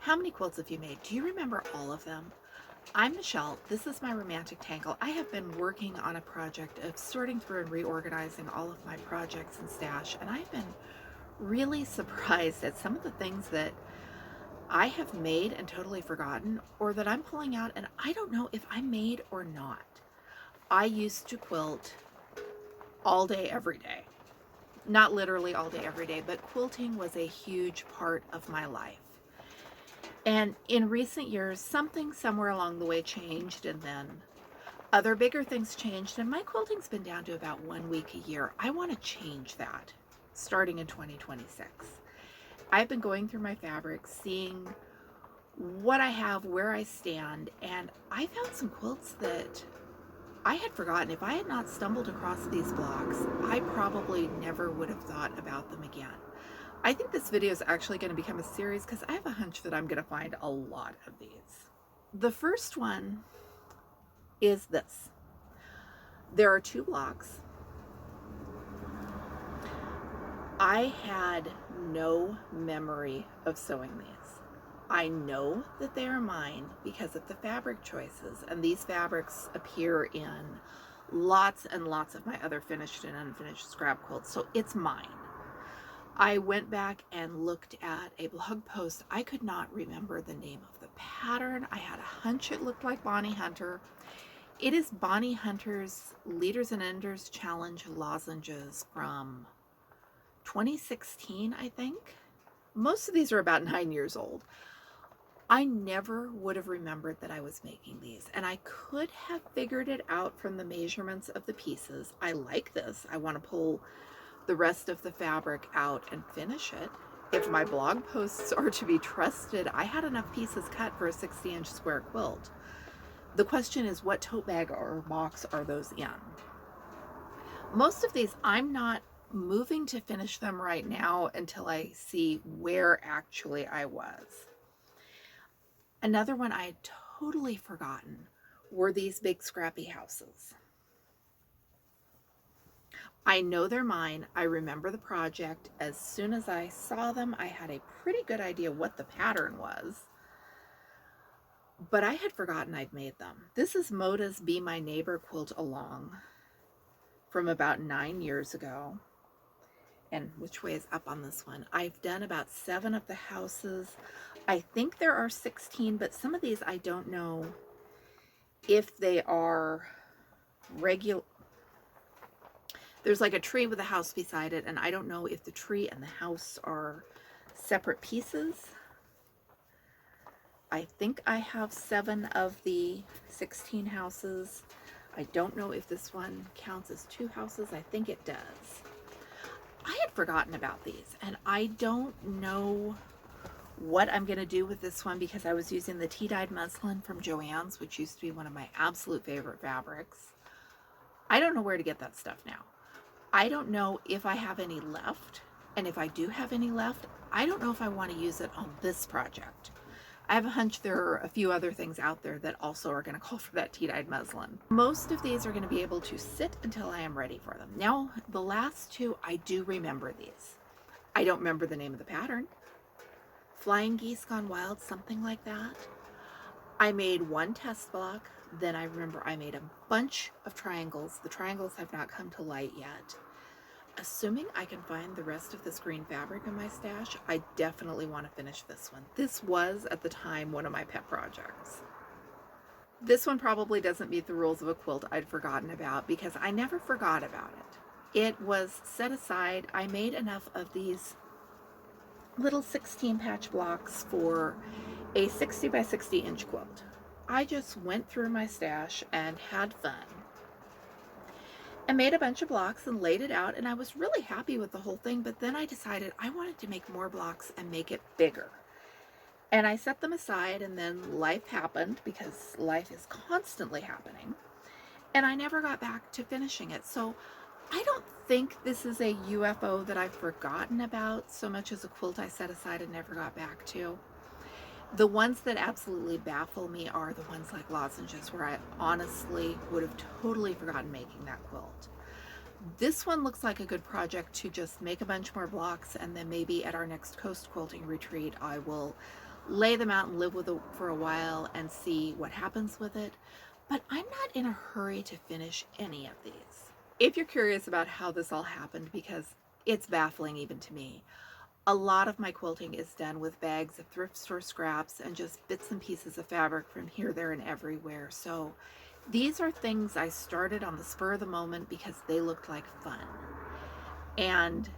How many quilts have you made? Do you remember all of them? I'm Michelle. This is my romantic tangle. I have been working on a project of sorting through and reorganizing all of my projects and stash, and I've been really surprised at some of the things that I have made and totally forgotten, or that I'm pulling out and I don't know if I made or not. I used to quilt all day, every day. Not literally all day, every day, but quilting was a huge part of my life. And in recent years, something somewhere along the way changed, and then other bigger things changed, and my quilting's been down to about 1 week a year. I want to change that starting in 2026. I've been going through my fabrics, seeing what I have, where I stand, and I found some quilts that I had forgotten. If I had not stumbled across these blocks, I probably never would have thought about them again. I think this video is actually going to become a series because I have a hunch that I'm going to find a lot of these. The first one is this. There are 2 blocks. I had no memory of sewing these. I know that they are mine because of the fabric choices, and these fabrics appear in lots and lots of my other finished and unfinished scrap quilts, so it's mine. I went back and looked at a blog post. I could not remember the name of the pattern. I had a hunch it looked like Bonnie Hunter. It is Bonnie Hunter's Leaders and Enders Challenge lozenges from 2016, I think. Most of these are about 9 years old. I never would have remembered that I was making these, and I could have figured it out from the measurements of the pieces. I like this. I want to pull the rest of the fabric out and finish it. If my blog posts are to be trusted, I had enough pieces cut for a 60-inch square quilt. The question is, what tote bag or box are those in? Most of these, I'm not moving to finish them right now until I see where actually I was. Another one I had totally forgotten were these big scrappy houses. I know they're mine. I remember the project. As soon as I saw them, I had a pretty good idea what the pattern was, but I had forgotten I'd made them. This is Moda's Be My Neighbor quilt along from about 9 years ago. And which way is up on this one? I've done about 7 of the houses. I think there are 16, but some of these I don't know if they are regular. There's like a tree with a house beside it, and I don't know if the tree and the house are separate pieces. I think I have 7 of the 16 houses. I don't know if this one counts as 2 houses. I think it does. I had forgotten about these, and I don't know what I'm going to do with this one because I was using the tea-dyed muslin from Joann's, which used to be one of my absolute favorite fabrics. I don't know where to get that stuff now. I don't know if I have any left, and if I do have any left, I don't know if I want to use it on this project. I have a hunch there are a few other things out there that also are going to call for that tea-dyed muslin. Most of these are going to be able to sit until I am ready for them. Now, the last 2, I do remember these. I don't remember the name of the pattern. Flying Geese Gone Wild, something like that. I made 1 test block. Then I remember I made a bunch of triangles. The triangles have not come to light yet. Assuming I can find the rest of this green fabric in my stash, I definitely want to finish this one. This was, at the time, one of my pet projects. This one probably doesn't meet the rules of a quilt I'd forgotten about because I never forgot about it. It was set aside. I made enough of these little 16 patch blocks for a 60 by 60 inch quilt. I just went through my stash and had fun. I made a bunch of blocks and laid it out, and I was really happy with the whole thing, but then I decided I wanted to make more blocks and make it bigger. And I set them aside, and then life happened, because life is constantly happening, and I never got back to finishing it. So I don't think this is a UFO that I've forgotten about so much as a quilt I set aside and never got back to. The ones that absolutely baffle me are the ones like lozenges, where I honestly would have totally forgotten making that quilt. This one looks like a good project to just make a bunch more blocks, and then maybe at our next coast quilting retreat I will lay them out and live with it for a while and see what happens with it. But I'm not in a hurry to finish any of these. If you're curious about how this all happened, because it's baffling even to me, a lot of my quilting is done with bags of thrift store scraps and just bits and pieces of fabric from here, there, and everywhere. So these are things I started on the spur of the moment because they looked like fun. And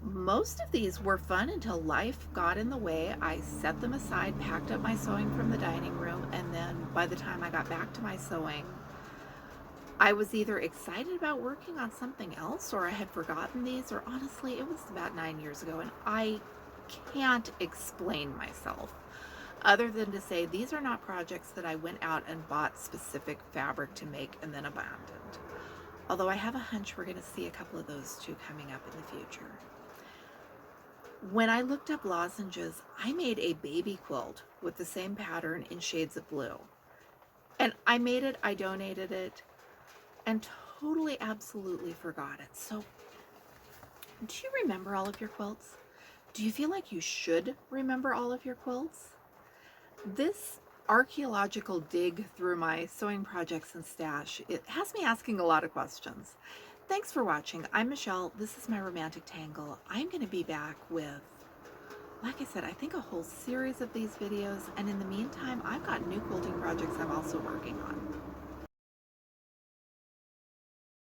most of these were fun until life got in the way. I set them aside, packed up my sewing from the dining room, and then by the time I got back to my sewing, I was either excited about working on something else or I had forgotten these, or honestly, it was about 9 years ago, and I can't explain myself other than to say these are not projects that I went out and bought specific fabric to make and then abandoned. Although I have a hunch we're going to see a couple of those too coming up in the future. When I looked up lozenges, I made a baby quilt with the same pattern in shades of blue. And I made it, I donated it, and totally, absolutely forgot it. So, do you remember all of your quilts? Do you feel like you should remember all of your quilts? This archaeological dig through my sewing projects and stash, it has me asking a lot of questions. Thanks for watching. I'm Michelle. This is my romantic tangle. I'm going to be back with, like I said, I think a whole series of these videos. And in the meantime, I've got new quilting projects I'm also working on.